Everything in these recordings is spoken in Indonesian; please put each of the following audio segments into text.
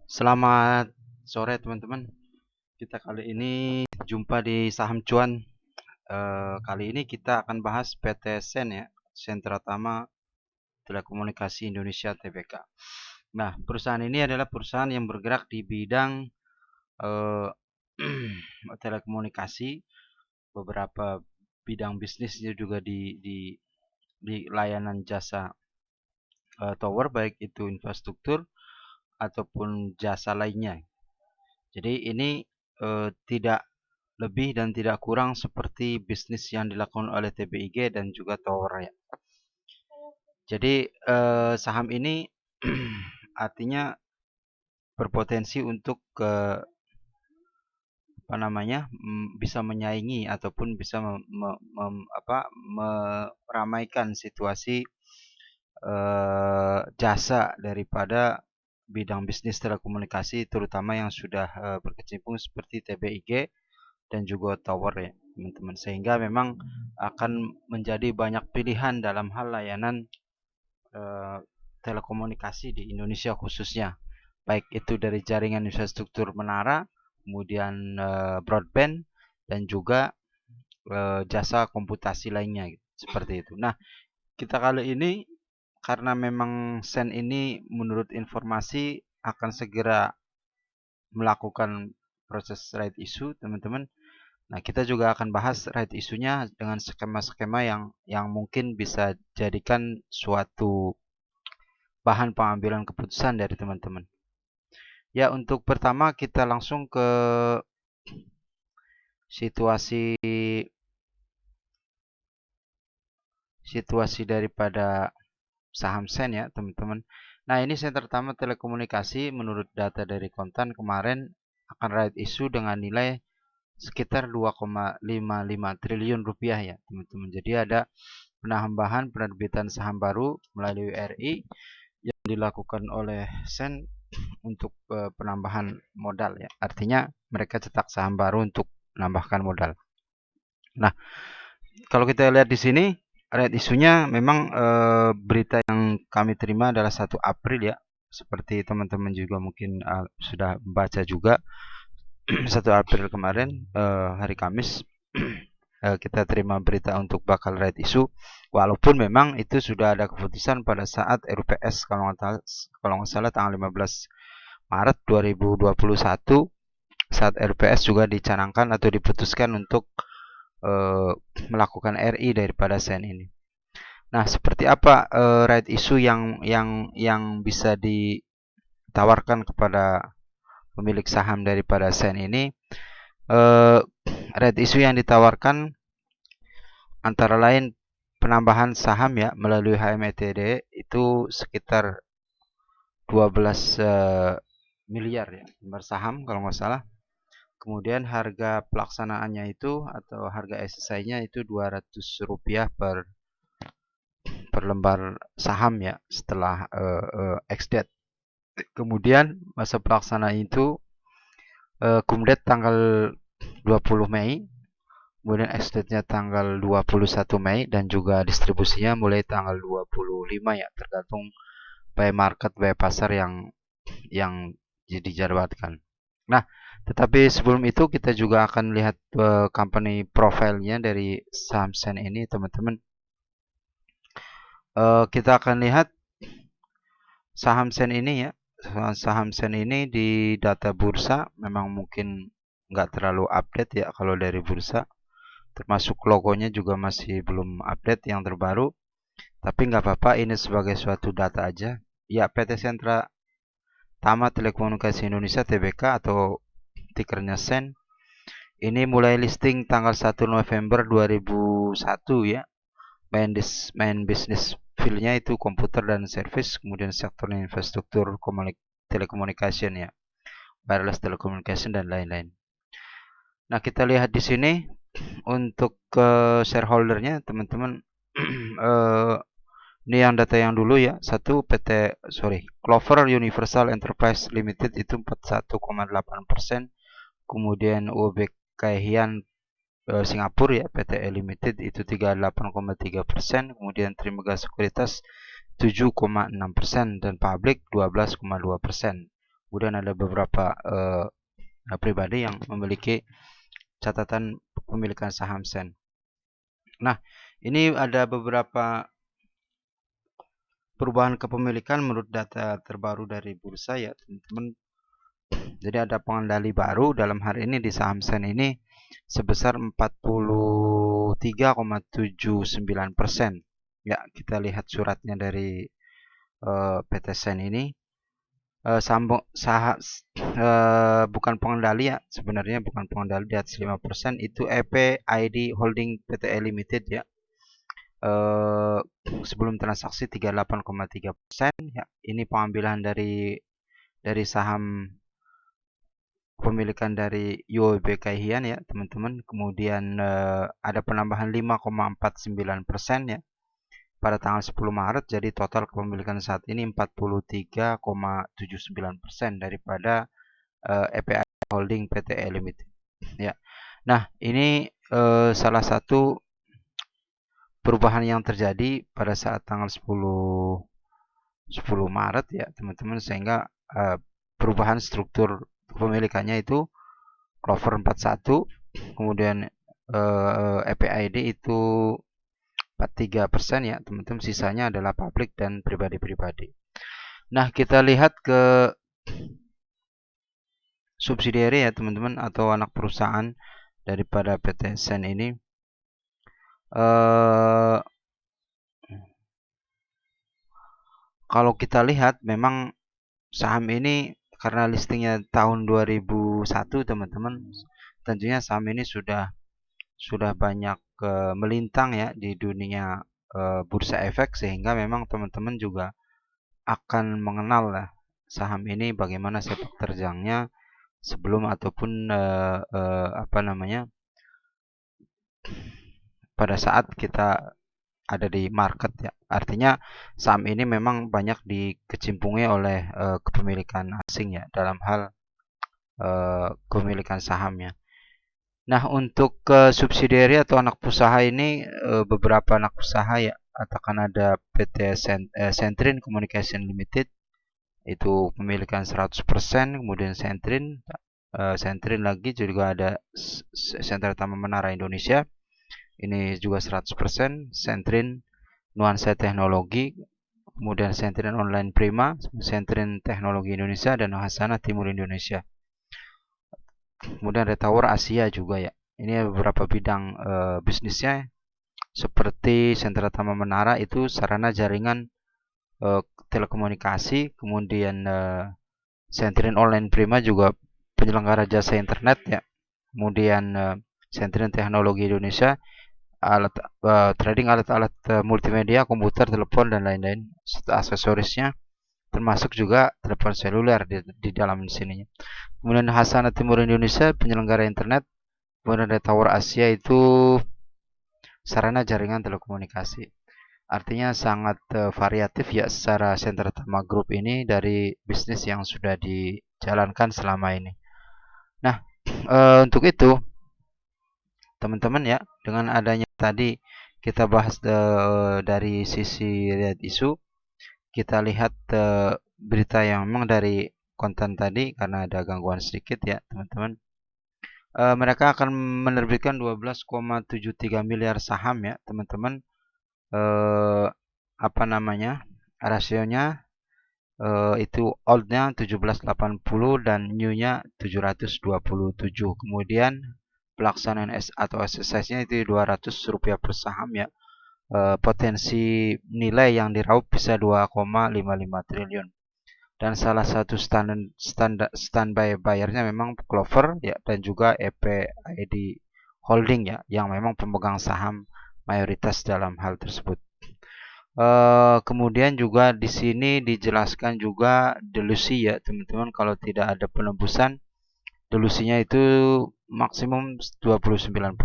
Selamat sore teman-teman. Kita kali ini jumpa di Saham Cuan. Kali ini kita akan bahas PT Sen ya, Sentra Tama Telekomunikasi Indonesia Tbk. Nah, perusahaan ini adalah perusahaan yang bergerak di bidang eh, telekomunikasi. Beberapa bidang bisnisnya juga di layanan jasa tower, baik itu infrastruktur ataupun jasa lainnya. Jadi ini tidak lebih dan tidak kurang seperti bisnis yang dilakukan oleh TBIG dan juga Tower ya. Jadi saham ini artinya berpotensi untuk bisa menyaingi ataupun bisa meramaikan situasi jasa daripada bidang bisnis telekomunikasi, terutama yang sudah berkecimpung seperti TBIG dan juga Tower ya teman-teman, sehingga memang akan menjadi banyak pilihan dalam hal layanan eh, telekomunikasi di Indonesia khususnya, baik itu dari jaringan infrastruktur menara, kemudian broadband, dan juga jasa komputasi lainnya gitu, seperti itu. Nah, kita kali ini karena memang Sen ini menurut informasi akan segera melakukan proses right issue teman-teman. Nah, kita juga akan bahas right isunya dengan skema-skema yang mungkin bisa jadikan suatu bahan pengambilan keputusan dari teman-teman. Ya, untuk pertama kita langsung ke situasi situasi daripada saham Sen ya, teman-teman. Nah, ini Sentra Tama Telekomunikasi menurut data dari Kontan kemarin akan right issue dengan nilai sekitar 2,55 triliun rupiah ya, teman-teman. Jadi ada penambahan penerbitan saham baru melalui RI yang dilakukan oleh Sen untuk penambahan modal ya. Artinya mereka cetak saham baru untuk menambahkan modal. Nah, kalau kita lihat di sini red isunya memang berita yang kami terima adalah 1 April ya. Seperti teman-teman juga mungkin sudah membaca juga 1 April kemarin hari Kamis kita terima berita untuk bakal right issue, walaupun memang itu sudah ada keputusan pada saat RUPS kalau nggak salah tanggal 15 Maret 2021 saat RUPS juga dicanangkan atau diputuskan untuk melakukan RI daripada Sen ini. Nah, seperti apa right issue yang bisa ditawarkan kepada pemilik saham daripada Sen ini? Right issue yang ditawarkan antara lain penambahan saham ya melalui HMETD itu sekitar 12 miliar ya, lembar saham kalau nggak salah. Kemudian harga pelaksanaannya itu atau harga SSI-nya itu Rp200 per lembar saham ya setelah ex-date. Kemudian masa pelaksanaan itu kumdet tanggal 20 Mei, kemudian ex-date-nya tanggal 21 Mei dan juga distribusinya mulai tanggal 25 ya, tergantung by market, by pasar yang dijadwalkan. Nah, tetapi sebelum itu kita juga akan lihat company profile-nya dari saham Sen ini, teman-teman. Kita akan lihat saham Sen ini ya. Saham Sen ini di data bursa memang mungkin nggak terlalu update ya kalau dari bursa. Termasuk logonya juga masih belum update yang terbaru. Tapi nggak apa-apa, ini sebagai suatu data aja. Ya, PT Sentra Tama Telekomunikasi Indonesia Tbk atau tikernya Sen. Ini mulai listing tanggal 1 November 2001 ya. Main bisnis fieldnya itu komputer dan service, kemudian sektor infrastruktur telekomunikasi ya, wireless telecommunication dan lain-lain. Nah, kita lihat di sini untuk shareholdernya teman-teman. Ini yang data yang dulu ya. Clover Universal Enterprise Limited itu 41,8%. Kemudian UOB Kay Singapura ya, PTE Limited itu 38,3%, kemudian Trimegah Sekuritas 7,6% dan Public 12,2%. Kemudian ada beberapa pribadi yang memiliki catatan kepemilikan saham SEN. Nah, ini ada beberapa perubahan kepemilikan menurut data terbaru dari bursa ya, teman-teman. Jadi ada pengendali baru dalam hari ini di saham SEN ini sebesar 43,79%. Ya, kita lihat suratnya dari PT SEN ini. Bukan pengendali ya, sebenarnya bukan pengendali di atas 5%, itu EP ID Holding Pte Limited ya. Sebelum transaksi 38,3% ya. Ini pengambilan dari saham kepemilikan dari UOB Kay Hian ya, teman-teman. Kemudian ada penambahan 5,49% ya pada tanggal 10 Maret. Jadi total kepemilikan saat ini 43,79% daripada EPI Holding Pte Limited ya. Nah, ini salah satu perubahan yang terjadi pada saat tanggal 10 Maret ya, teman-teman, sehingga perubahan struktur kepemilikannya itu Clover 41, kemudian EPID itu 43% ya, teman-teman, sisanya adalah publik dan pribadi-pribadi. Nah, kita lihat ke subsidiary ya, teman-teman, atau anak perusahaan daripada PT SEN ini. Kalau kita lihat memang saham ini karena listingnya tahun 2001, teman-teman, tentunya saham ini sudah banyak melintang ya di dunia bursa efek, sehingga memang teman-teman juga akan mengenal lah saham ini bagaimana sepak terjangnya sebelum ataupun pada saat kita ada di market ya. Artinya saham ini memang banyak dikecimpungi oleh kepemilikan asing ya dalam hal kepemilikan sahamnya. Nah, untuk subsidiary atau anak usaha ini beberapa anak usaha ya, katakan ada PT Sentrin Communication Limited, itu pemilikan 100%, kemudian Sentrin lagi juga ada Sentra Taman Menara Indonesia, ini juga 100%, Sentrin Nuansa Teknologi, kemudian Sentrin Online Prima, Sentrin Teknologi Indonesia, dan Hasana Timur Indonesia. Kemudian ada Tower Asia juga ya. Ini beberapa bidang bisnisnya, seperti Sentra Taman Menara itu sarana jaringan telekomunikasi, kemudian Sentrin Online Prima juga penyelenggara jasa internet ya. Kemudian Sentrin Teknologi Indonesia trading alat-alat multimedia, komputer, telepon, dan lain-lain aksesorisnya, termasuk juga telepon seluler di dalam sini. Kemudian Hasana Timur Indonesia penyelenggara internet. Kemudian ada Tower Asia itu sarana jaringan telekomunikasi. Artinya sangat variatif ya secara Sentra Tama Group ini dari bisnis yang sudah dijalankan selama ini. Nah, untuk itu teman-teman ya, dengan adanya tadi kita bahas dari sisi lihat isu, kita lihat berita yang memang dari konten tadi karena ada gangguan sedikit ya, teman-teman. Mereka akan menerbitkan 12,73 miliar saham ya, teman-teman. Rasionya itu old-nya 1780 dan new-nya 727. Kemudian pelaksanaan atau exercise-nya itu Rp200 per saham ya. Potensi nilai yang diraup bisa 2,55 triliun. Dan salah satu standby bayarnya memang Clover ya, dan juga EPID Holding ya, yang memang pemegang saham mayoritas dalam hal tersebut. Kemudian juga di sini dijelaskan juga delusi ya, teman-teman. Kalau tidak ada penembusan, delusinya itu maksimum 29%.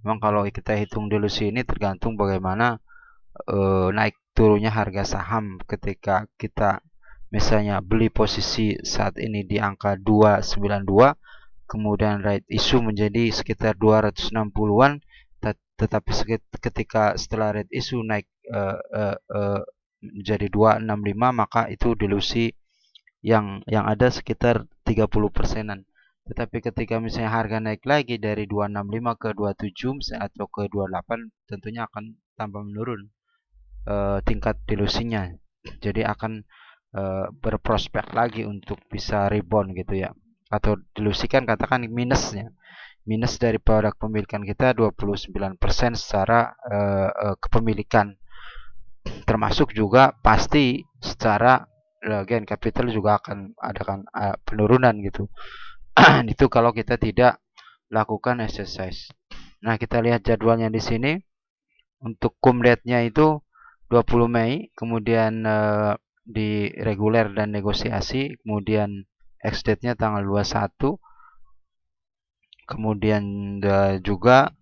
Memang kalau kita hitung delusi ini tergantung bagaimana naik turunnya harga saham. Ketika kita misalnya beli posisi saat ini di angka 292, kemudian right issue menjadi sekitar 260-an, tetapi ketika setelah right issue naik menjadi 265, maka itu delusi yang ada sekitar 30%-an. Tetapi ketika misalnya harga naik lagi dari 265 ke 27 misalnya, atau ke 28, tentunya akan tambah menurun tingkat dilusinya. Jadi akan berprospek lagi untuk bisa rebound gitu ya. Atau dilusikan katakan minusnya. Minus daripada kepemilikan kita 29% secara kepemilikan. Termasuk juga pasti secara gain capital juga akan adakan penurunan gitu. Itu kalau kita tidak lakukan exercise. Nah, kita lihat jadwalnya di sini. Untuk kumletnya itu 20 Mei, kemudian di reguler dan negosiasi, kemudian ex-date-nya tanggal 21, kemudian juga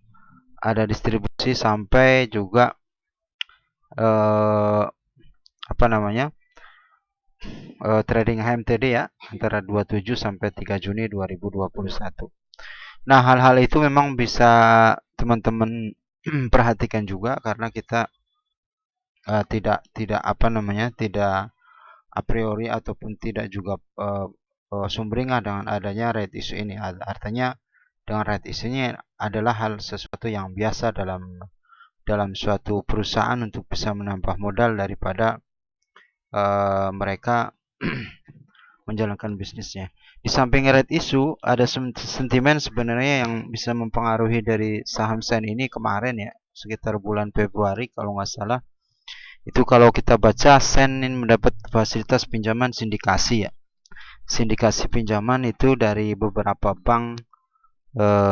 ada distribusi sampai juga apa namanya trading HMTD ya, antara 27 sampai 3 Juni 2021. Nah, hal-hal itu memang bisa teman-teman perhatikan juga karena kita tidak apa namanya tidak a priori ataupun tidak juga sumringah dengan adanya right issue ini. Artinya dengan right issue ini adalah hal sesuatu yang biasa dalam suatu perusahaan untuk bisa menambah modal daripada mereka menjalankan bisnisnya. Di samping right issue, ada sentimen sebenarnya yang bisa mempengaruhi dari saham Sen ini kemarin ya, sekitar bulan Februari kalau nggak salah. Itu kalau kita baca Sen ini mendapat fasilitas pinjaman sindikasi ya. Sindikasi pinjaman itu dari beberapa bank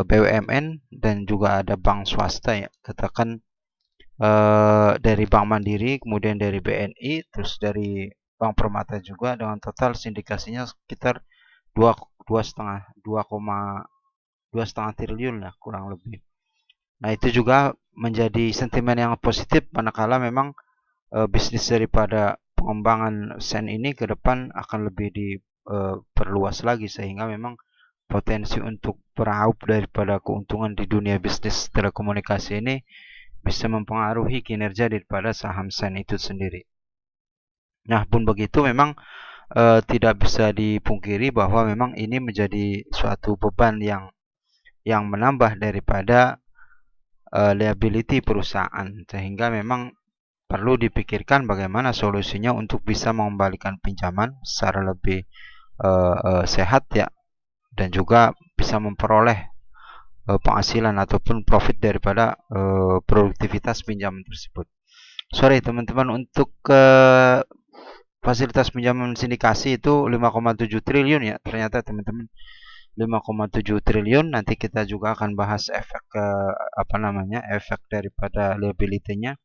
BUMN dan juga ada bank swasta ya. Katakan dari Bank Mandiri, kemudian dari BNI, terus dari Bank Permata juga, dengan total sindikasinya sekitar 2,2 triliun lah kurang lebih. Nah, itu juga menjadi sentimen yang positif manakala memang bisnis daripada pengembangan Sen ini ke depan akan lebih diperluas lagi, sehingga memang potensi untuk meraup daripada keuntungan di dunia bisnis telekomunikasi ini bisa mempengaruhi kinerja daripada saham Sen itu sendiri. Nah, pun begitu memang tidak bisa dipungkiri bahwa memang ini menjadi suatu beban yang menambah daripada liability perusahaan, sehingga memang perlu dipikirkan bagaimana solusinya untuk bisa mengembalikan pinjaman secara lebih sehat ya, dan juga bisa memperoleh penghasilan ataupun profit daripada produktivitas pinjaman tersebut. Sorry teman-teman, untuk fasilitas pinjaman sindikasi itu 5,7 triliun ya ternyata teman-teman. 5,7 triliun. Nanti kita juga akan bahas efek efek daripada liability-nya.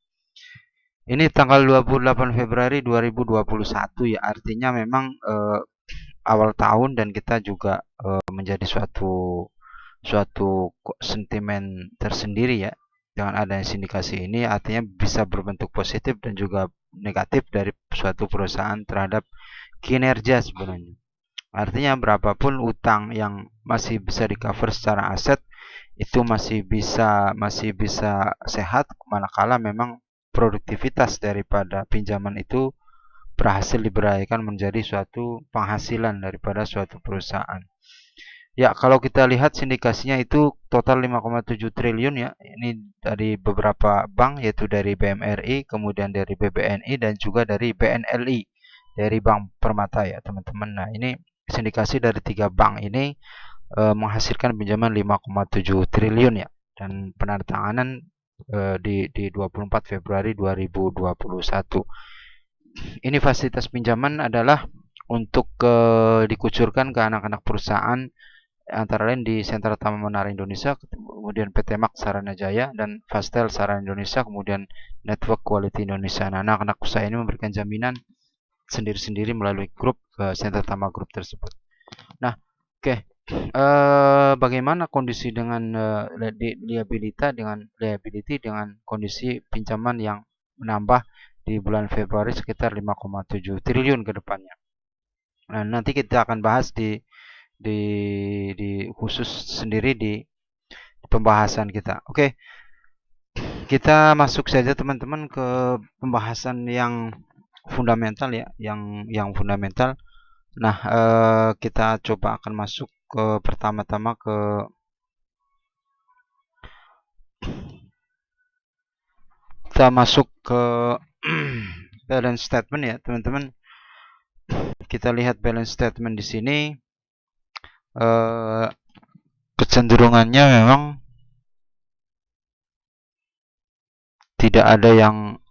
Ini tanggal 28 Februari 2021 ya, artinya memang awal tahun dan kita juga menjadi suatu sentimen tersendiri ya dengan adanya sindikasi ini, artinya bisa berbentuk positif dan juga negatif dari suatu perusahaan terhadap kinerja sebenarnya. Artinya berapapun utang yang masih bisa di cover secara aset itu masih bisa sehat manakala memang produktivitas daripada pinjaman itu berhasil diberdayakan menjadi suatu penghasilan daripada suatu perusahaan. Ya, kalau kita lihat sindikasinya itu total 5,7 triliun ya. Ini dari beberapa bank, yaitu dari BMRI, kemudian dari BBNI, dan juga dari BNLI, dari Bank Permata ya teman-teman. Nah, ini sindikasi dari 3 bank ini menghasilkan pinjaman 5,7 triliun ya. Dan penandatanganan di 24 Februari 2021. Ini fasilitas pinjaman adalah untuk dikucurkan ke anak-anak perusahaan, antara lain di Sentra Taman Menara Indonesia, kemudian PT Max Saranajaya, dan Fastel Sarana Indonesia, kemudian Network Quality Indonesia. Nah, anak-anak usaha ini memberikan jaminan sendiri-sendiri melalui grup Sentra Tama Group tersebut. Nah, oke. Bagaimana kondisi dengan liability dengan kondisi pinjaman yang menambah di bulan Februari sekitar 5,7 triliun ke depannya. Nah, nanti kita akan bahas di khusus sendiri di pembahasan kita. Oke. Kita masuk saja teman-teman ke pembahasan yang fundamental ya, yang fundamental Nah, kita coba akan masuk ke pertama-tama ke kita masuk ke balance statement ya, teman-teman. Kita lihat balance statement di sini, kecenderungannya memang tidak ada yang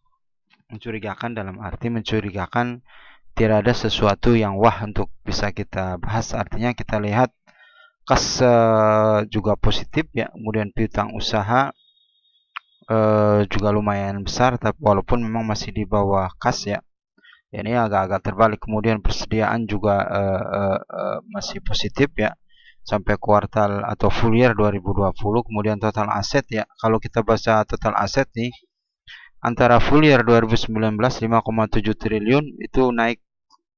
mencurigakan, dalam arti mencurigakan tidak ada sesuatu yang wah untuk bisa kita bahas. Artinya kita lihat kas juga positif ya, kemudian piutang usaha juga lumayan besar, tapi walaupun memang masih di bawah kas ya. Ini agak-agak terbalik. Kemudian persediaan juga masih positif ya sampai kuartal atau full year 2020. Kemudian total aset ya, kalau kita baca total aset nih, antara full year 2019 5,7 triliun itu naik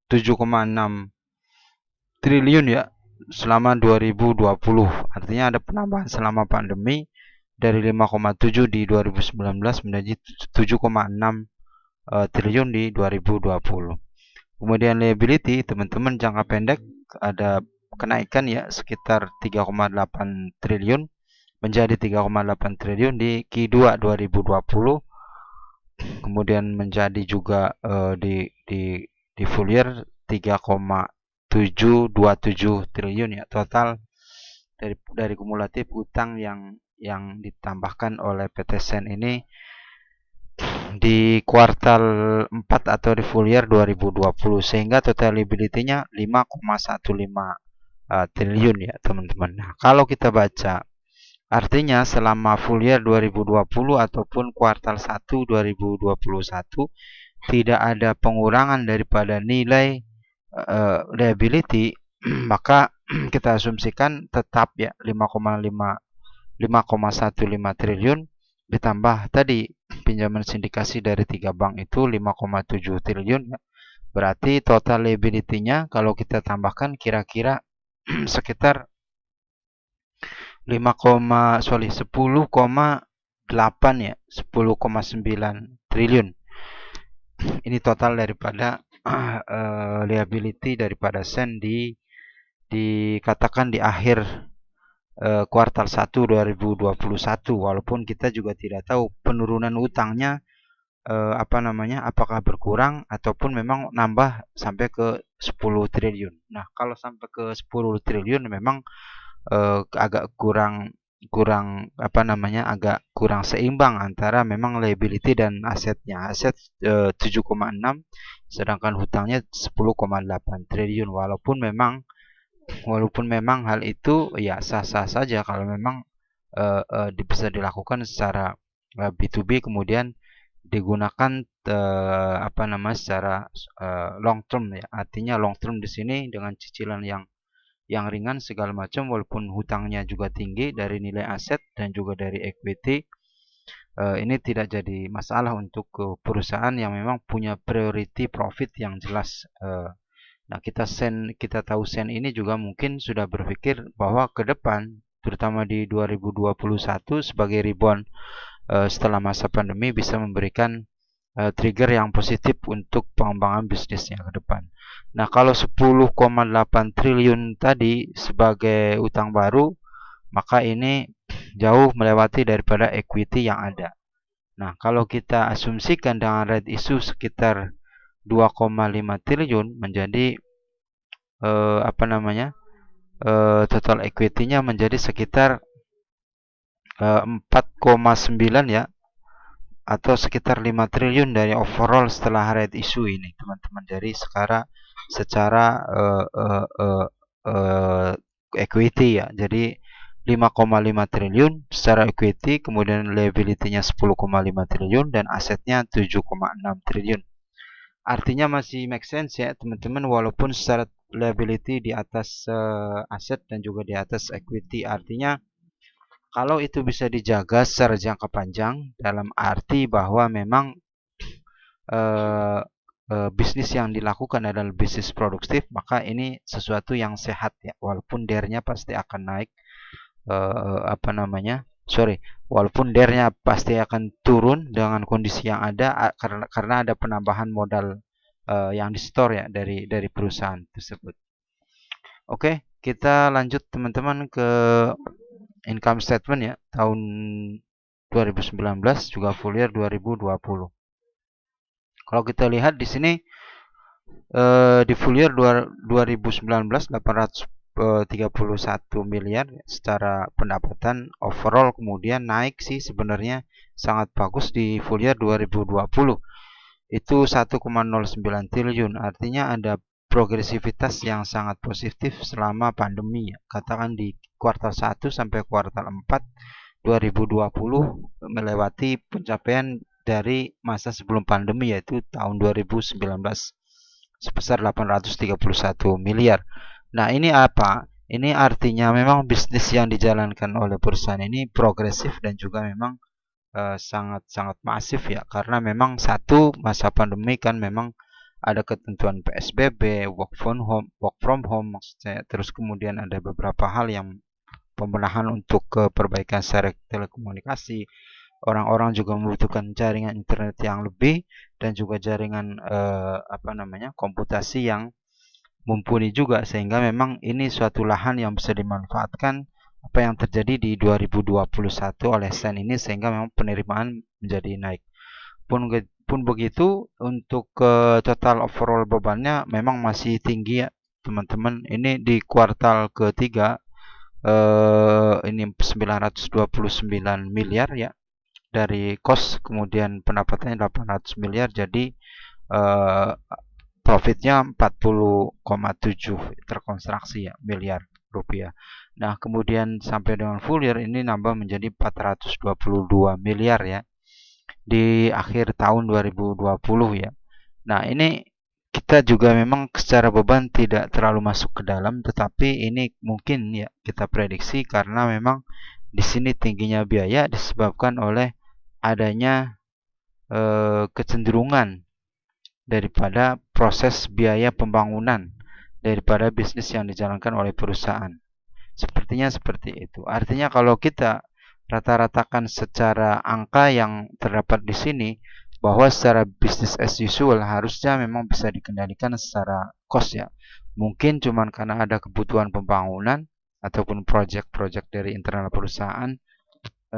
7,6 triliun ya selama 2020. Artinya ada penambahan selama pandemi dari 5,7 di 2019 menjadi 7,6 triliun di 2020. Kemudian liability, teman-teman, jangka pendek ada kenaikan ya sekitar 3,8 triliun menjadi 3,8 triliun di Q2 2020. Kemudian menjadi juga di full year 3,727 triliun ya, total dari kumulatif utang yang ditambahkan oleh PT Sen ini di kuartal 4 atau di full year 2020, sehingga total liability-nya 5,15 triliun ya, teman-teman. Nah, kalau kita baca, artinya selama full year 2020 ataupun kuartal 1 2021 tidak ada pengurangan daripada nilai liability, maka kita asumsikan tetap ya 5,15 triliun ditambah tadi pinjaman sindikasi dari 3 bank itu 5,7 triliun ya. Berarti total liability-nya kalau kita tambahkan kira-kira sekitar 10,8 ya, 10,9 triliun. Ini total daripada liability daripada Sen dikatakan di akhir kuartal 1 2021, walaupun kita juga tidak tahu penurunan utangnya apakah berkurang ataupun memang nambah sampai ke 10 triliun. Nah, kalau sampai ke 10 triliun memang agak agak kurang seimbang antara memang liability dan asetnya. Aset 7,6 sedangkan hutangnya 10,8 triliun, walaupun memang hal itu ya sah-sah saja kalau memang bisa dilakukan secara B2B, kemudian digunakan secara long term ya. Artinya long term di sini dengan cicilan yang ringan segala macam, walaupun hutangnya juga tinggi dari nilai aset dan juga dari equity. Ini tidak jadi masalah untuk perusahaan yang memang punya priority profit yang jelas. Nah, kita tahu Sen ini juga mungkin sudah berpikir bahwa ke depan, terutama di 2021 sebagai rebound setelah masa pandemi, bisa memberikan trigger yang positif untuk pengembangan bisnisnya ke depan. Nah, kalau 10,8 triliun tadi sebagai utang baru, maka ini jauh melewati daripada equity yang ada. Nah, kalau kita asumsikan dengan right issue sekitar 2,5 triliun menjadi total equity-nya menjadi sekitar 4,9 ya, atau sekitar 5 triliun dari overall setelah right issue ini, teman-teman. Jadi secara equity ya. Jadi 5,5 triliun secara equity, kemudian liability-nya 10,5 triliun dan asetnya 7,6 triliun. Artinya masih make sense ya, teman-teman, walaupun secara liability di atas aset dan juga di atas equity. Artinya kalau itu bisa dijaga secara jangka panjang, dalam arti bahwa memang bisnis yang dilakukan adalah bisnis produktif, maka ini sesuatu yang sehat ya, walaupun DER-nya pasti akan naik, walaupun DER-nya pasti akan turun dengan kondisi yang ada, karena ada penambahan modal yang di store ya dari perusahaan tersebut. Oke, kita lanjut teman-teman ke income statement ya tahun 2019 juga full year 2020. Kalau kita lihat di sini di full year 2019 831 miliar secara pendapatan overall, kemudian naik sih sebenarnya sangat bagus di full year 2020 itu 1,09 triliun, artinya ada progresivitas yang sangat positif selama pandemi ya. Katakan di kuartal 1 sampai kuartal 4 2020 melewati pencapaian dari masa sebelum pandemi yaitu tahun 2019 sebesar 831 miliar. Nah, ini apa? Ini artinya memang bisnis yang dijalankan oleh perusahaan ini progresif dan juga memang sangat-sangat masif ya, karena memang satu masa pandemi kan memang ada ketentuan PSBB, work from home maksudnya. Terus kemudian ada beberapa hal yang pembenahan untuk perbaikan secara telekomunikasi. Orang-orang juga membutuhkan jaringan internet yang lebih dan juga jaringan komputasi yang mumpuni juga, sehingga memang ini suatu lahan yang bisa dimanfaatkan apa yang terjadi di 2021 oleh Sen ini, sehingga memang penerimaan menjadi naik. Pun begitu untuk total overall bebannya memang masih tinggi ya teman-teman. Ini di kuartal ketiga ini 929 miliar ya dari cost, kemudian pendapatannya 800 miliar, jadi profitnya 40,7 terkonstruksi ya miliar rupiah. Nah, kemudian sampai dengan full year ini nambah menjadi 422 miliar ya di akhir tahun 2020 ya. Nah, ini kita juga memang secara beban tidak terlalu masuk ke dalam, tetapi ini mungkin ya kita prediksi karena memang di sini tingginya biaya disebabkan oleh adanya kecenderungan daripada proses biaya pembangunan daripada bisnis yang dijalankan oleh perusahaan. Sepertinya seperti itu. Artinya kalau kita rata-ratakan secara angka yang terdapat di sini, bahwa secara business as usual harusnya memang bisa dikendalikan secara cost ya. Mungkin cuman karena ada kebutuhan pembangunan ataupun project-project dari internal perusahaan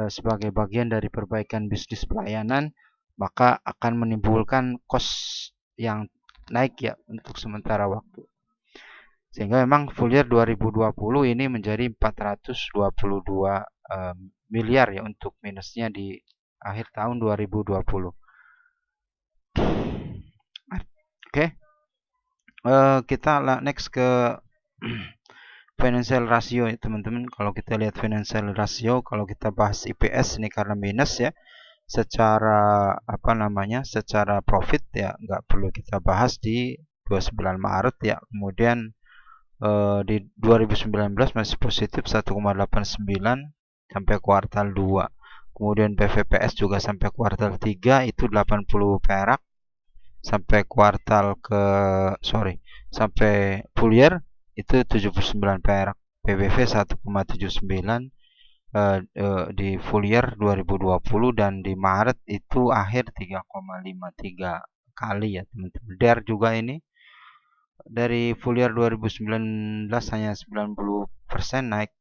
sebagai bagian dari perbaikan bisnis pelayanan, maka akan menimbulkan cost yang naik ya untuk sementara waktu. Sehingga memang full year 2020 ini menjadi 422 miliar ya untuk minusnya di akhir tahun 2020. Oke. Kita next ke financial ratio ya teman-teman. Kalau kita lihat financial ratio, kalau kita bahas IPS ini karena minus ya, secara secara profit ya nggak perlu kita bahas di 29 Maret ya. Kemudian di 2019 masih positif 1,89 sampai kuartal 2. Kemudian PVPS juga sampai kuartal 3 itu 80 perak sampai sampai full year itu 79 perak. PBV 1,79 di full year 2020 dan di Maret itu akhir 3,53 kali ya teman-teman. DER juga ini dari full year 2019 hanya 90% naik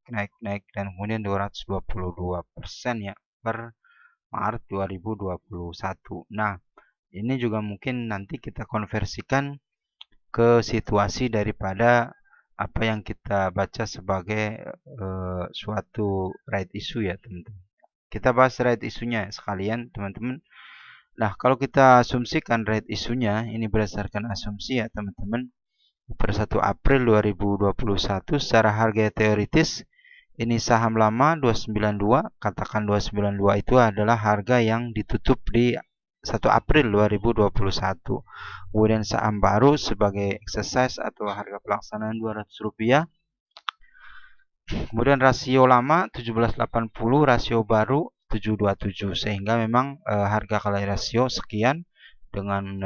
dan kemudian 222% ya per Maret 2021. Nah, ini juga mungkin nanti kita konversikan ke situasi daripada apa yang kita baca sebagai suatu right issue ya teman-teman. Kita bahas right issue-nya sekalian teman-teman. Nah, kalau kita asumsikan right issue-nya, ini berdasarkan asumsi ya teman-teman, per 1 April 2021 secara harga teoritis ini saham lama 292, katakan 292 itu adalah harga yang ditutup di 1 April 2021. Kemudian saham baru sebagai exercise atau harga pelaksanaan Rp200. Kemudian rasio lama 1780, rasio baru 727, sehingga memang harga kali rasio sekian dengan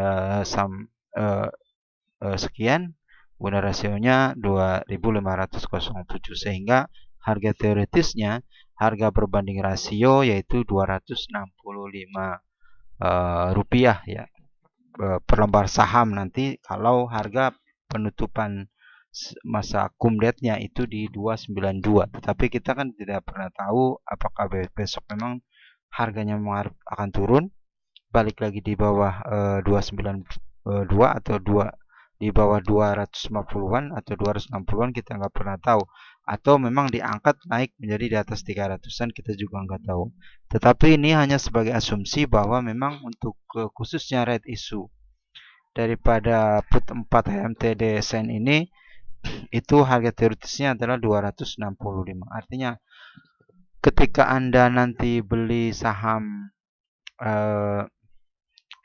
sekian, kemudian rasionya 2507, sehingga harga teoritisnya harga berbanding rasio yaitu 265 rupiah ya. per lembar saham nanti kalau harga penutupan masa cum-date-nya itu di 292. Tetapi kita kan tidak pernah tahu apakah besok memang harganya akan turun balik lagi di bawah 292 atau di bawah 250-an atau 260-an, kita nggak pernah tahu, atau memang diangkat naik menjadi di atas 300-an, kita juga nggak tahu. Tetapi ini hanya sebagai asumsi bahwa memang untuk khususnya right issue daripada put 4 HMTD Sen ini itu harga teoritisnya adalah 265. Artinya ketika Anda nanti beli saham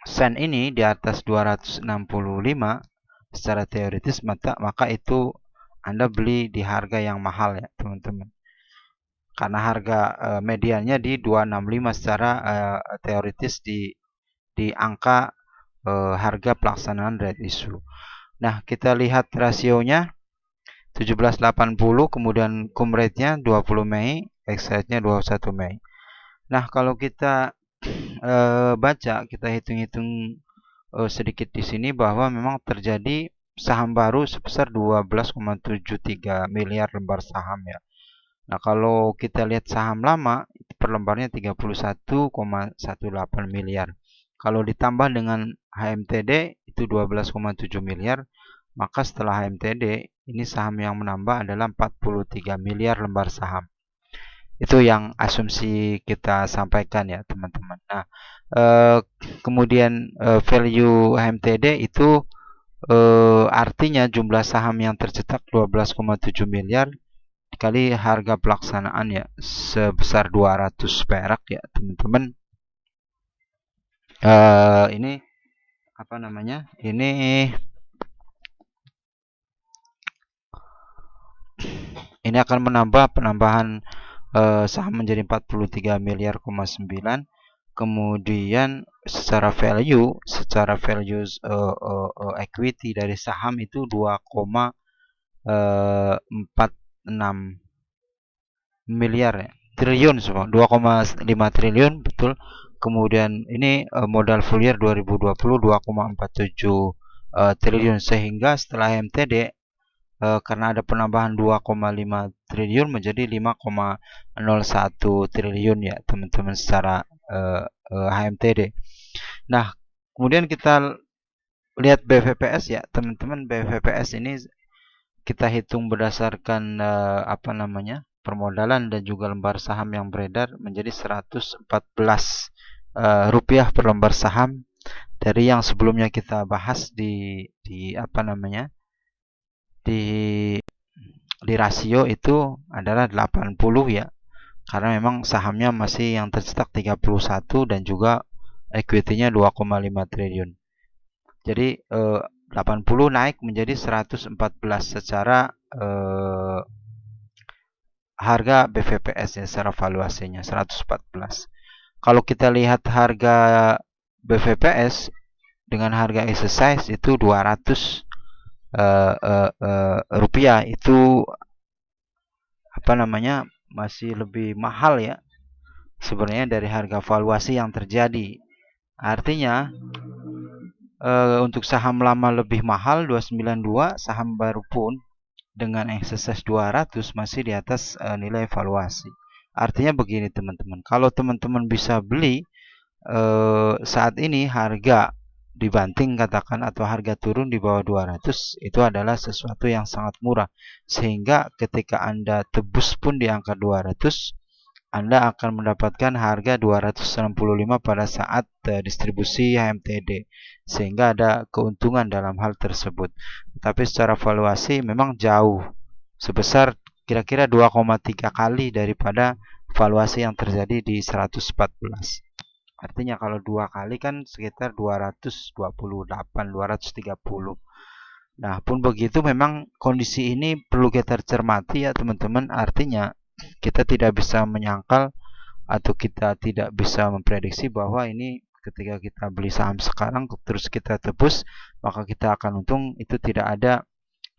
Sen ini di atas 265 secara teoritis, maka itu Anda beli di harga yang mahal ya teman-teman. Karena harga mediannya di 265 secara teoritis di angka harga pelaksanaan right issue. Nah, kita lihat rasionya 1780, kemudian cum rate-nya 20 Mei, exercise-nya 21 Mei. Nah, kalau kita baca, kita hitung-hitung sedikit di sini bahwa memang terjadi saham baru sebesar 12,73 miliar lembar saham ya. Nah, kalau kita lihat saham lama per lembarnya 31,18 miliar. Kalau ditambah dengan HMTD itu 12,7 miliar, maka setelah HMTD ini saham yang menambah adalah 43 miliar lembar saham. Itu yang asumsi kita sampaikan ya teman-teman. Nah, kemudian value HMTD itu artinya jumlah saham yang tercetak 12,7 miliar dikali harga pelaksanaan ya sebesar 200 perak ya teman-teman. Ini apa namanya? Ini akan menambah penambahan saham menjadi 43 miliar, 9. Kemudian secara value equity dari saham itu 2,46 miliar ya. Triliun semua, 2,5 triliun betul. Kemudian ini modal full year 2020 2,47 triliun, sehingga setelah MTD karena ada penambahan 2,5 triliun menjadi 5,01 triliun ya teman-teman secara HMTD. Nah, kemudian kita lihat BVPS ya teman-teman. BVPS ini kita hitung berdasarkan permodalan dan juga lembar saham yang beredar menjadi 114 rupiah per lembar saham, dari yang sebelumnya kita bahas di rasio itu adalah 80 ya, karena memang sahamnya masih yang tercetak 31 dan juga equity-nya 2,5 triliun. Jadi 80 naik menjadi 114 secara harga BVPS ya, secara valuasinya 114. Kalau kita lihat harga BVPS dengan harga exercise itu 200 rupiah, itu masih lebih mahal ya sebenarnya dari harga valuasi yang terjadi. Artinya untuk saham lama lebih mahal 292, saham baru pun dengan exercise 200 masih di atas nilai valuasi. Artinya begini teman-teman, kalau teman-teman bisa beli saat ini harga dibanting katakan, atau harga turun di bawah 200, itu adalah sesuatu yang sangat murah, sehingga ketika Anda tebus pun di angka 200, Anda akan mendapatkan harga 265 pada saat distribusi HMTD, sehingga ada keuntungan dalam hal tersebut. Tapi secara valuasi memang jauh, sebesar kira-kira 2,3 kali daripada valuasi yang terjadi di 114. Artinya kalau 2 kali kan sekitar 228, 230. Nah, pun begitu memang kondisi ini perlu kita cermati ya teman-teman. Artinya kita tidak bisa menyangkal atau kita tidak bisa memprediksi bahwa ini ketika kita beli saham sekarang terus kita tebus maka kita akan untung. Itu tidak ada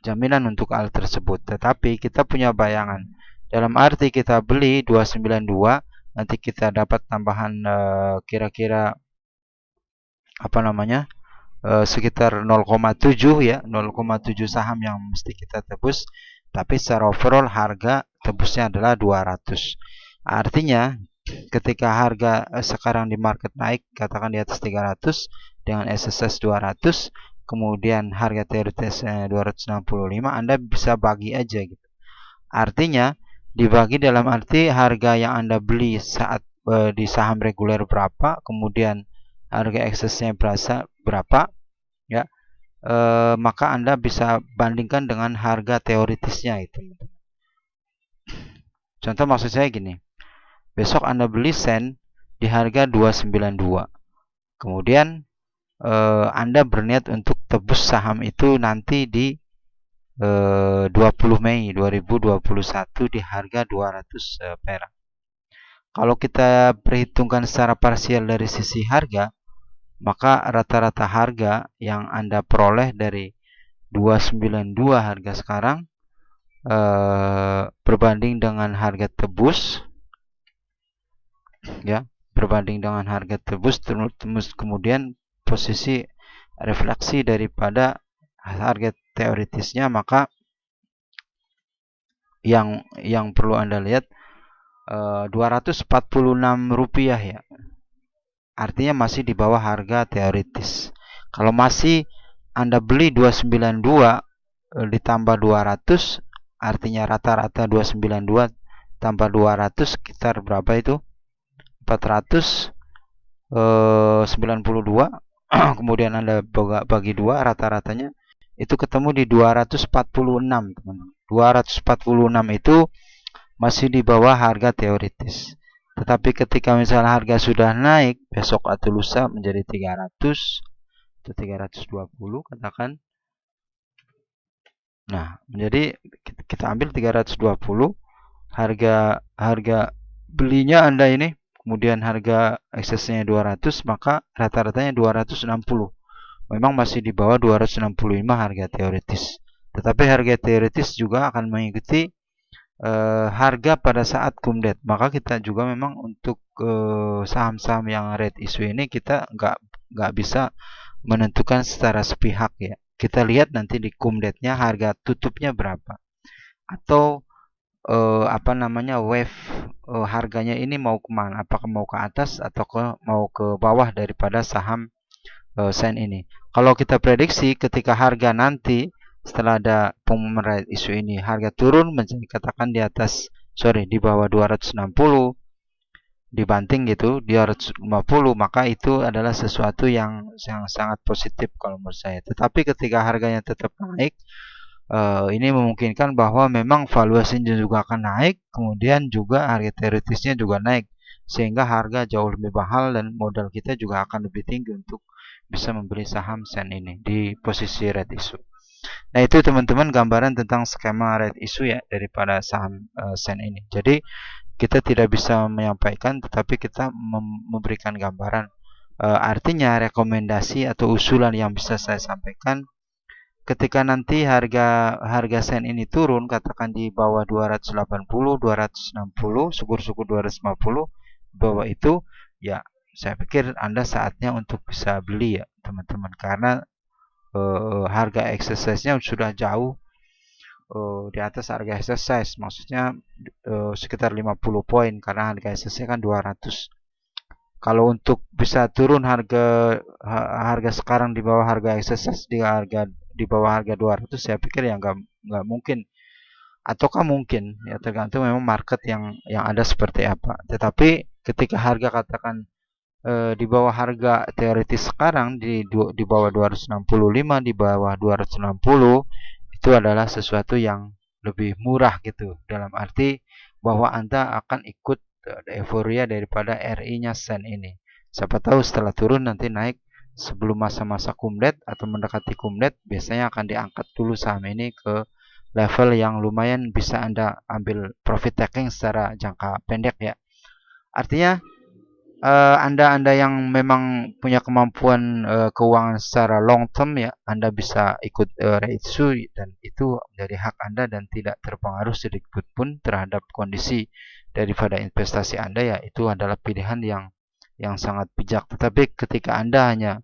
jaminan untuk hal tersebut. Tetapi kita punya bayangan. Dalam arti kita beli 292, nanti kita dapat tambahan kira-kira sekitar 0,7 ya, 0,7 saham yang mesti kita tebus, tapi secara overall harga tebusnya adalah 200. Artinya ketika harga sekarang di market naik, katakan di atas 300 dengan SSS 200, kemudian harga teoritisnya 265, Anda bisa bagi aja gitu. Artinya dibagi dalam arti harga yang Anda beli saat di saham reguler berapa, kemudian harga eksesnya berapa ya, maka Anda bisa bandingkan dengan harga teoritisnya itu. Contoh maksud saya gini, besok Anda beli Sen di harga 292. Kemudian Anda berniat untuk tebus saham itu nanti di 20 Mei 2021 di harga 200 perak. Kalau kita perhitungkan secara parsial dari sisi harga, maka rata-rata harga yang Anda peroleh dari 292 harga sekarang berbanding dengan harga tebus ya, berbanding dengan harga tebus, kemudian posisi refleksi daripada harga teoritisnya, maka yang perlu Anda lihat Rp246 ya. Artinya masih di bawah harga teoritis. Kalau masih Anda beli 292 ditambah 200, artinya rata-rata 292 tambah 200 sekitar berapa itu? 492. Kemudian Anda bagi 2, rata-ratanya itu ketemu di 246, teman-teman. 246 itu masih di bawah harga teoritis. Tetapi ketika misalnya harga sudah naik besok atau lusa menjadi 300 atau 320 katakan. Nah, menjadi kita ambil 320 harga belinya Anda ini, kemudian harga eksesnya 200, maka rata-ratanya 260. Memang masih di bawah 265 harga teoritis. Tetapi harga teoritis juga akan mengikuti harga pada saat kumdet. Maka kita juga memang untuk saham-saham yang red issue ini kita nggak bisa menentukan secara sepihak ya. Kita lihat nanti di kumdetnya harga tutupnya berapa, atau wave harganya ini mau kemana, apakah mau ke atas atau mau ke bawah daripada saham Sen ini. Kalau kita prediksi ketika harga nanti setelah ada pengumuman right issue ini harga turun menjadi katakan di bawah 260 dibanting gitu di 250, maka itu adalah sesuatu yang sangat positif kalau menurut saya. Tetapi ketika harganya tetap naik, ini memungkinkan bahwa memang valuasinya juga akan naik, kemudian juga harga teoritisnya juga naik, sehingga harga jauh lebih mahal dan modal kita juga akan lebih tinggi untuk bisa membeli saham Sen ini di posisi red issue. Nah, itu teman-teman gambaran tentang skema red issue ya daripada saham Sen ini. Jadi kita tidak bisa menyampaikan, tetapi kita memberikan gambaran. Artinya rekomendasi atau usulan yang bisa saya sampaikan, ketika nanti harga Sen ini turun, katakan di bawah 280, 260, syukur-syukur 250, bawah itu, ya saya pikir Anda saatnya untuk bisa beli ya teman-teman, karena harga exercise-nya sudah jauh di atas harga exercise, maksudnya sekitar 50 poin, karena harga exercise kan 200. Kalau untuk bisa turun harga sekarang di bawah harga exercise, di bawah harga 200, saya pikir ya nggak mungkin, ataukah mungkin ya, tergantung memang market yang ada seperti apa. Tetapi ketika harga katakan di bawah harga teoritis sekarang di bawah 265, di bawah 260, itu adalah sesuatu yang lebih murah gitu, dalam arti bahwa Anda akan ikut euforia daripada RI-nya Sen ini. Siapa tahu setelah turun nanti naik sebelum masa-masa kumdet atau mendekati kumdet, biasanya akan diangkat dulu saham ini ke level yang lumayan bisa Anda ambil profit taking secara jangka pendek ya. Artinya Anda yang memang punya kemampuan keuangan secara long term ya, Anda bisa ikut issue, dan itu menjadi hak Anda dan tidak terpengaruh sedikit pun terhadap kondisi daripada investasi Anda ya. Itu adalah pilihan yang sangat bijak. Tetapi ketika Anda hanya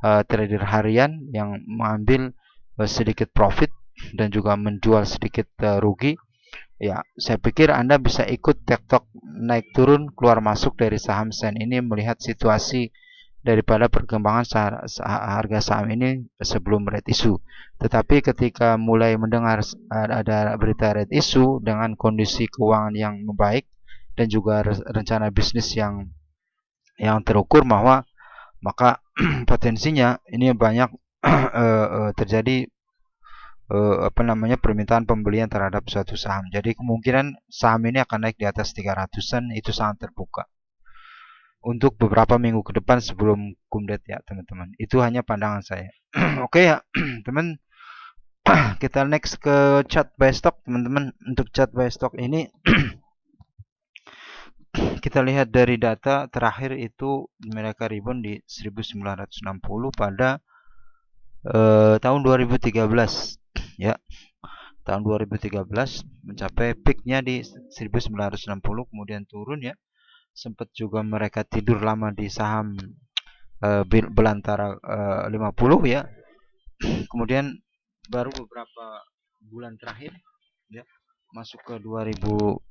trader harian yang mengambil sedikit profit dan juga menjual sedikit rugi, ya saya pikir Anda bisa ikut tektok naik turun keluar masuk dari saham Sen ini melihat situasi daripada perkembangan harga saham ini sebelum red issue. Tetapi ketika mulai mendengar ada berita red issue dengan kondisi keuangan yang membaik dan juga rencana bisnis yang terukur, bahwa maka potensinya ini banyak terjadi permintaan pembelian terhadap suatu saham. Jadi kemungkinan saham ini akan naik di atas 300-an itu sangat terbuka untuk beberapa minggu ke depan sebelum kumdet ya teman-teman. Itu hanya pandangan saya. Oke ya teman, kita next ke chart buy stock teman-teman. Untuk chart buy stock ini kita lihat dari data terakhir itu mereka rebound di 1960 pada tahun 2013 ya. Tahun 2013 mencapai peaknya di 1960, kemudian turun ya. Sempat juga mereka tidur lama di saham belantara 50 ya. Kemudian baru beberapa bulan terakhir ya masuk ke 2020,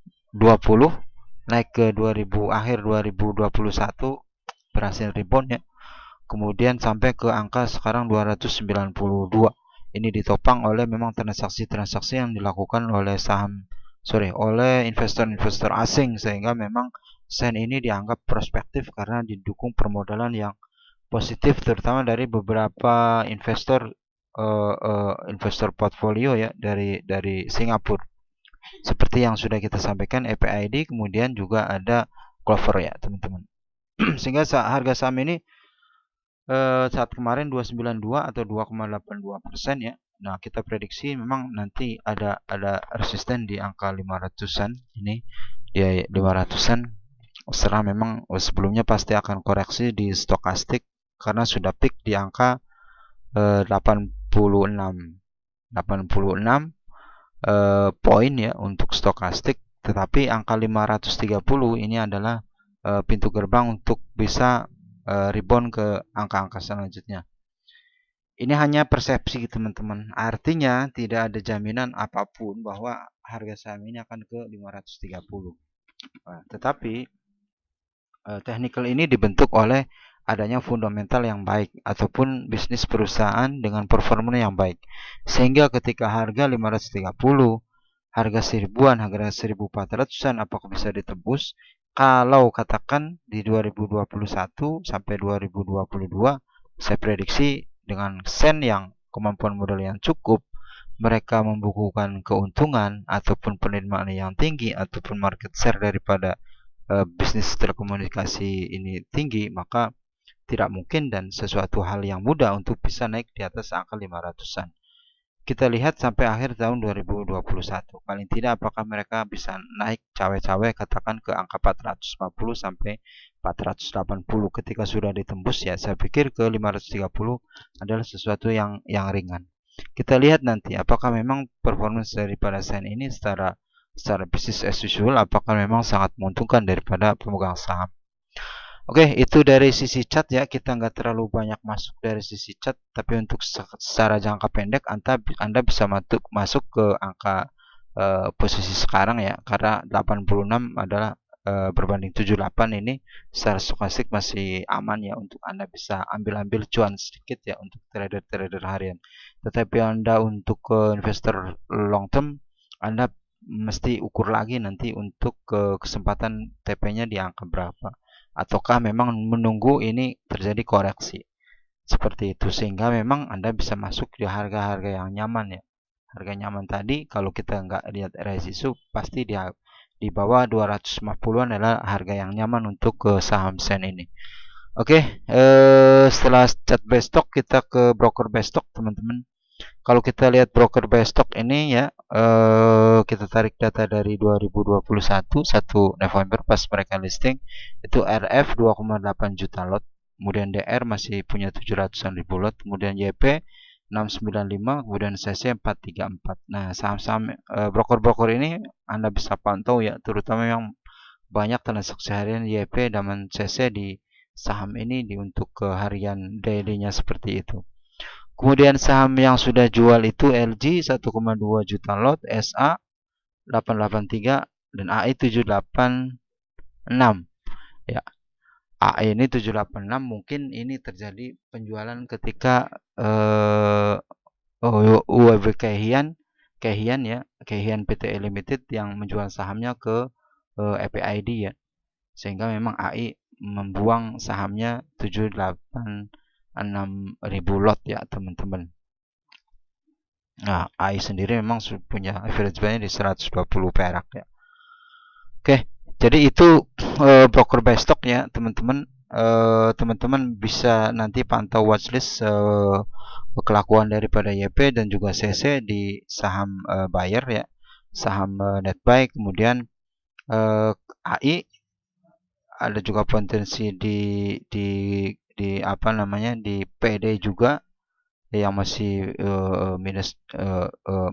naik ke 2000 akhir 2021 berhasil rebound ya. Kemudian sampai ke angka sekarang 292. Ini ditopang oleh memang transaksi-transaksi yang dilakukan oleh oleh investor-investor asing, sehingga memang Sen ini dianggap prospektif karena didukung permodalan yang positif terutama dari beberapa investor investor portfolio ya dari Singapura. Seperti yang sudah kita sampaikan EPID, kemudian juga ada Clover ya teman-teman. Sehingga harga saham ini saat kemarin 292 atau 2,82% ya. Nah, kita prediksi memang nanti ada resisten di angka 500-an ini. Ya 500-an. Serah memang sebelumnya pasti akan koreksi di stokastik karena sudah peak di angka 86 poin ya untuk stokastik, tetapi angka 530 ini adalah pintu gerbang untuk bisa rebound ke angka-angka selanjutnya. Ini hanya persepsi teman-teman. Artinya tidak ada jaminan apapun bahwa harga saham ini akan ke 530. Tetapi technical ini dibentuk oleh adanya fundamental yang baik ataupun bisnis perusahaan dengan performa yang baik. Sehingga ketika harga 530, harga 1000-an, harga 1400-an apakah bisa ditebus? Kalau katakan di 2021 sampai 2022, saya prediksi dengan Sen yang kemampuan modal yang cukup, mereka membukukan keuntungan ataupun penerimaan yang tinggi ataupun market share daripada bisnis telekomunikasi ini tinggi, maka tidak mungkin dan sesuatu hal yang mudah untuk bisa naik di atas angka 500-an. Kita lihat sampai akhir tahun 2021. Paling tidak apakah mereka bisa naik cawe-cawe katakan ke angka 440 sampai 480. Ketika sudah ditembus ya saya pikir ke 530 adalah sesuatu yang ringan. Kita lihat nanti apakah memang performance daripada Sen ini secara bisnis as usual apakah memang sangat menguntungkan daripada pemegang saham. Oke, itu dari sisi chart ya. Kita nggak terlalu banyak masuk dari sisi chart, tapi untuk secara jangka pendek Anda bisa masuk ke angka posisi sekarang ya, karena 86 adalah berbanding 78 ini secara stokastik masih aman ya untuk Anda bisa ambil cuan sedikit ya untuk trader harian. Tetapi Anda untuk investor long term, Anda mesti ukur lagi nanti untuk kesempatan TP-nya di angka berapa. Ataukah memang menunggu ini terjadi koreksi seperti itu, sehingga memang Anda bisa masuk di harga-harga yang nyaman ya. Harga nyaman tadi kalau kita nggak lihat resisi pasti di bawah 250-an adalah harga yang nyaman untuk ke saham Sen ini. Oke, setelah chat buy stock kita ke broker buy stock teman-teman. Kalau kita lihat broker buy stock ini ya, kita tarik data dari 2021 1 November pas mereka listing, itu RF 2,8 juta lot, kemudian DR masih punya 700-an ribu lot, kemudian YP 695, kemudian CC 434. Nah, saham-saham broker-broker ini Anda bisa pantau ya, terutama yang banyak transaksi harian YP dan CC di saham ini untuk ke harian daily-nya seperti itu. Kemudian saham yang sudah jual itu LG 1,2 juta lot, SA 883 dan AI 786. Ya, AI ini 786 mungkin ini terjadi penjualan ketika UWB Kehian ya, Kehian PTE Limited yang menjual sahamnya ke FPID ya. Sehingga memang AI membuang sahamnya 786 ribu lot ya teman-teman. Nah, AI sendiri memang punya average buy-nya di 120 perak ya. Oke, jadi itu broker buy stock ya teman-teman. Teman-teman bisa nanti pantau watchlist kelakuan daripada YP dan juga CC di saham buyer ya, saham netbuy. Kemudian AI ada juga potensi di apa namanya di PD juga yang masih minus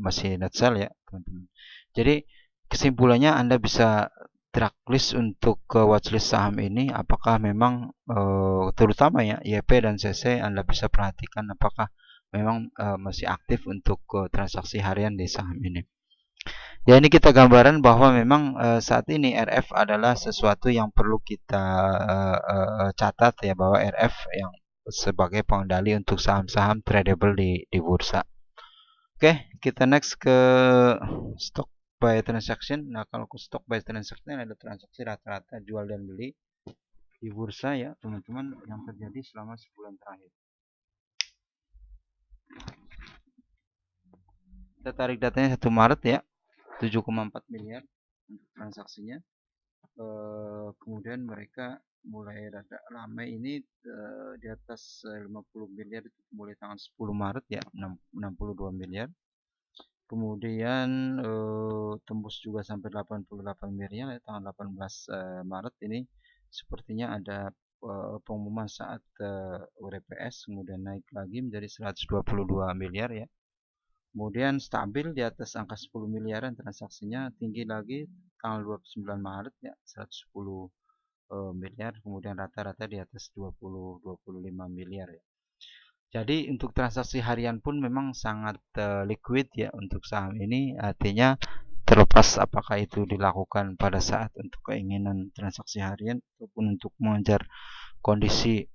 masih net sell ya teman-teman. Jadi kesimpulannya Anda bisa tracklist untuk ke watchlist saham ini apakah memang terutama ya YP dan CC Anda bisa perhatikan apakah memang masih aktif untuk transaksi harian di saham ini. Ya ini kita gambaran bahwa memang saat ini RF adalah sesuatu yang perlu kita catat ya bahwa RF yang sebagai pengendali untuk saham-saham tradable di bursa. Oke, kita next ke stock by transaction. Nah, kalau ke stock by transaction ada transaksi rata-rata jual dan beli di bursa ya, teman-teman yang terjadi selama sebulan terakhir. Kita tarik datanya 1 Maret ya, 7,4 miliar untuk transaksinya. Kemudian mereka mulai rada ramai ini di atas 50 miliar itu mulai tanggal 10 Maret ya, 62 miliar. Kemudian tembus juga sampai 88 miliar ya, tanggal 18 Maret ini sepertinya ada pengumuman saat WRPS, kemudian naik lagi menjadi 122 miliar ya. Kemudian stabil di atas angka 10 miliaran transaksinya, tinggi lagi tanggal 29 Maret ya 110 miliar, kemudian rata-rata di atas 20-25 miliar ya. Jadi untuk transaksi harian pun memang sangat liquid ya untuk saham ini, artinya terlepas apakah itu dilakukan pada saat untuk keinginan transaksi harian ataupun untuk mengejar kondisi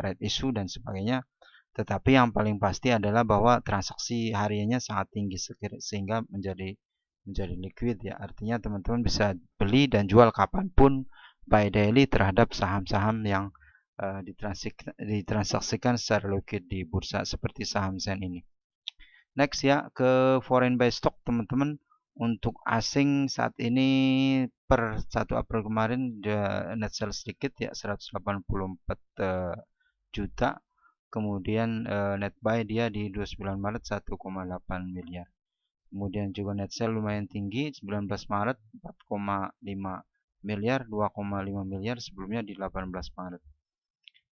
right issue dan sebagainya. Tetapi yang paling pasti adalah bahwa transaksi hariannya sangat tinggi sehingga menjadi liquid ya. Artinya teman-teman bisa beli dan jual kapanpun by daily terhadap saham-saham yang ditransaksikan secara liquid di bursa seperti saham Zen ini. Next ya ke foreign buy stock teman-teman. Untuk asing saat ini per 1 April kemarin net sell sedikit ya 184 juta. Kemudian net buy dia di 29 Maret 1,8 miliar. Kemudian juga net sell lumayan tinggi 19 Maret 4,5 miliar, 2,5 miliar sebelumnya di 18 Maret.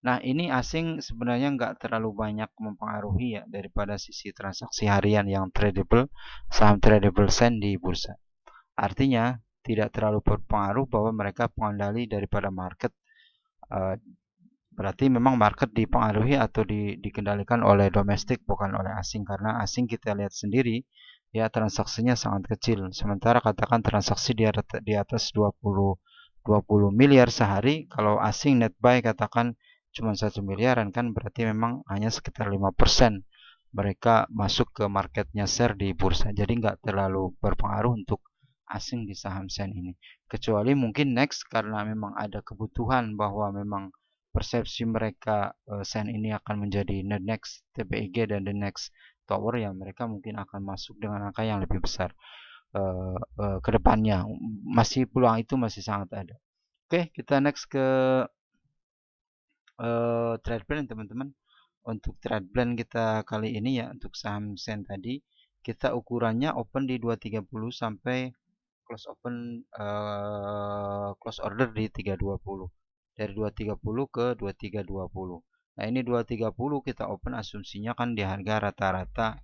Nah ini asing sebenarnya nggak terlalu banyak mempengaruhi ya daripada sisi transaksi harian yang tradable, saham tradable Sen di bursa. Artinya tidak terlalu berpengaruh bahwa mereka pengendali daripada market. Berarti memang market dipengaruhi atau dikendalikan oleh domestik bukan oleh asing, karena asing kita lihat sendiri ya transaksinya sangat kecil. Sementara katakan transaksi di atas 20 miliar sehari, kalau asing net buy katakan cuma 1 miliaran kan berarti memang hanya sekitar 5% mereka masuk ke marketnya share di bursa. Jadi nggak terlalu berpengaruh untuk asing di saham Sen ini. Kecuali mungkin next karena memang ada kebutuhan bahwa memang persepsi mereka Sen ini akan menjadi the next TBIG dan the next tower yang mereka mungkin akan masuk dengan angka yang lebih besar ke depannya. Masih peluang itu masih sangat ada. Oke, kita next ke trade plan teman-teman. Untuk trade plan kita kali ini ya untuk saham Sen tadi kita ukurannya open di 230 sampai close order di 320. Dari 230 ke 2320. Nah, ini 230 kita open asumsinya kan di harga rata-rata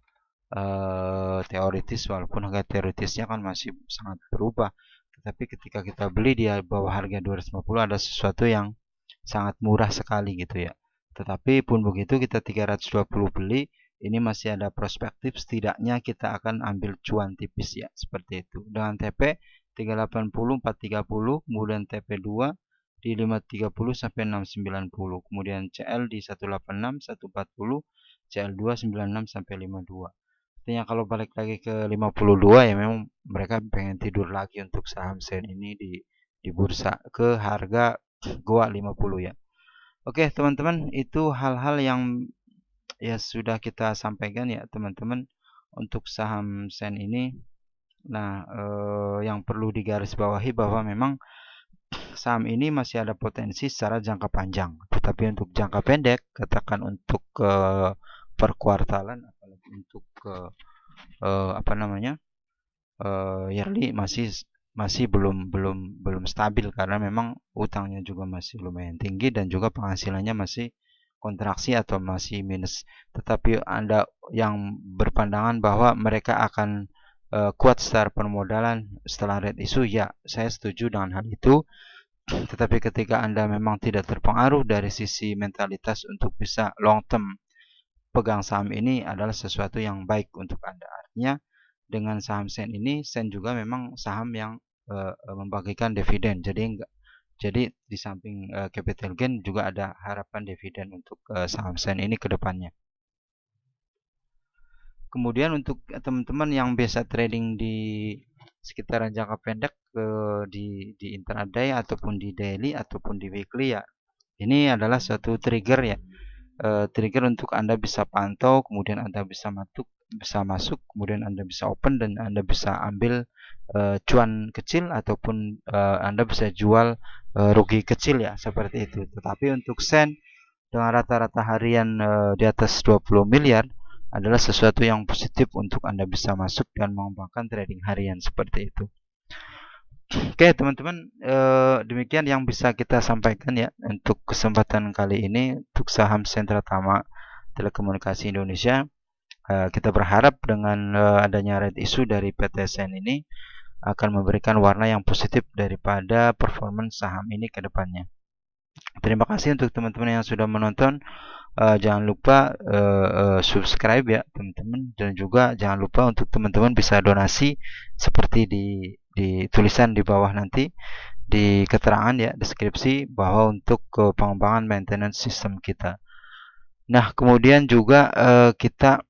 teoritis, walaupun harga teoritisnya kan masih sangat berubah. Tetapi ketika kita beli di bawah harga 250 ada sesuatu yang sangat murah sekali gitu ya. Tetapi pun begitu kita 320 beli, ini masih ada perspektif setidaknya kita akan ambil cuan tipis ya, seperti itu. Dengan TP 380 430, kemudian TP2 di 530 sampai 690, kemudian CL di 186 140, CL2 96 sampai 52. Artinya kalau balik lagi ke 52 ya memang mereka pengen tidur lagi untuk saham Sen ini di bursa ke harga gua 50 ya. Oke, teman-teman, itu hal-hal yang ya sudah kita sampaikan ya, teman-teman, untuk saham Sen ini. Nah, yang perlu digarisbawahi bahwa memang saham ini masih ada potensi secara jangka panjang. Tetapi untuk jangka pendek, katakan untuk per kuartalan, apalagi untuk apa namanya, yearly masih belum stabil karena memang utangnya juga masih lumayan tinggi dan juga penghasilannya masih kontraksi atau masih minus. Tetapi Anda yang berpandangan bahwa mereka akan kuat secara permodalan setelah red issue, ya saya setuju dengan hal itu. Tetapi ketika Anda memang tidak terpengaruh dari sisi mentalitas untuk bisa long term pegang saham ini adalah sesuatu yang baik untuk Anda. Artinya dengan saham Sen ini, Sen juga memang saham yang membagikan dividen. Jadi di samping capital gain juga ada harapan dividen untuk saham Sen ini ke depannya. Kemudian untuk teman-teman yang biasa trading di sekitaran jangka pendek di intraday ataupun di daily ataupun di weekly ya, ini adalah suatu trigger ya, trigger untuk Anda bisa pantau, kemudian Anda bisa masuk, kemudian Anda bisa open dan Anda bisa ambil cuan kecil ataupun Anda bisa jual rugi kecil ya, seperti itu. Tetapi untuk Sen dengan rata-rata harian di atas 20 miliar adalah sesuatu yang positif untuk Anda bisa masuk dan mengembangkan trading harian seperti itu. Oke, teman-teman, demikian yang bisa kita sampaikan ya untuk kesempatan kali ini untuk saham Sentra Tama Telekomunikasi Indonesia. Kita berharap dengan adanya red issue dari PT Sen ini akan memberikan warna yang positif daripada performance saham ini ke depannya. Terima kasih untuk teman-teman yang sudah menonton. Jangan lupa subscribe ya teman-teman, dan juga jangan lupa untuk teman-teman bisa donasi seperti di tulisan di bawah nanti di keterangan ya, deskripsi, bahwa untuk pengembangan maintenance sistem kita. Nah, kemudian juga kita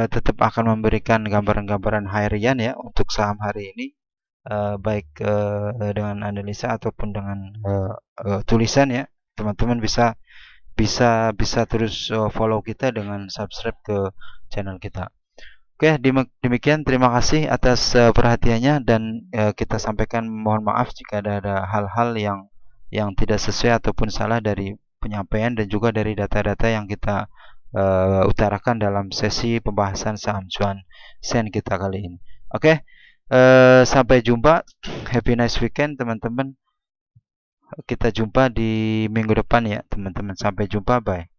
tetap akan memberikan gambaran-gambaran harian ya untuk saham hari ini, baik dengan analisa ataupun dengan tulisan ya. Teman-teman bisa bisa bisa terus follow kita dengan subscribe ke channel kita. Oke, demikian, terima kasih atas perhatiannya, dan kita sampaikan mohon maaf jika ada hal-hal yang tidak sesuai ataupun salah dari penyampaian dan juga dari data-data yang kita utarakan dalam sesi pembahasan saham cuan Sen kita kali ini. Oke, sampai jumpa. Happy nice weekend teman-teman. Kita jumpa di minggu depan ya teman-teman. Sampai jumpa, bye.